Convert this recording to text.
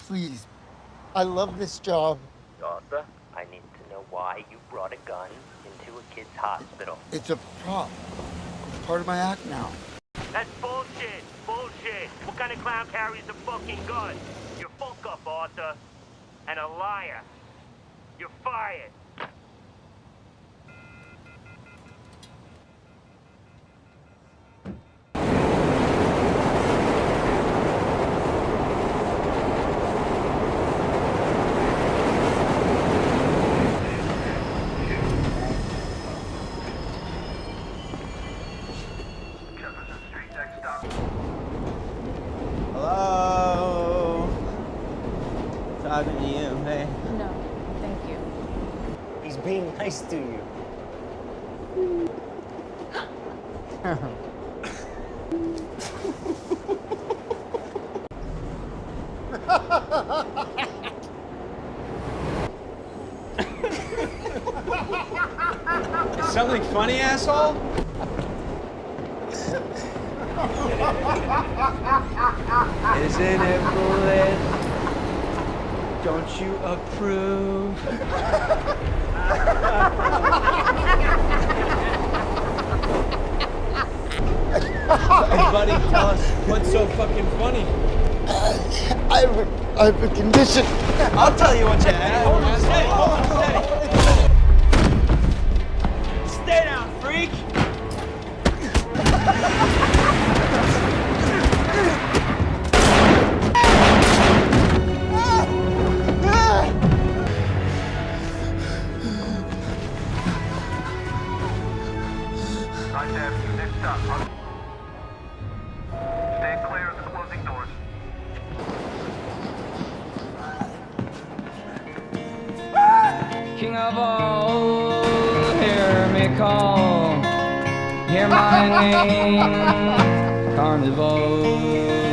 Please. I love this job. Arthur, I need to know why you brought a gun into a kid's hospital. It's a prop. It's part of my act now. That's bullshit! Bullshit! What kind of clown carries a fucking gun? You're fuck up, Arthur. And a liar. You're fired. Hello? Talking to you, hey. No, thank you. He's being nice to you. Something funny, asshole? Isn't it bullet? Don't you approve? Hey, buddy, tell us what's so fucking funny. I have a condition. I'll tell you what you have. Hold on, steady, hold on, steady. Stay down, freak. Next stop. Stay clear of the closing doors. King of all, hear me call, hear my name, Carnival.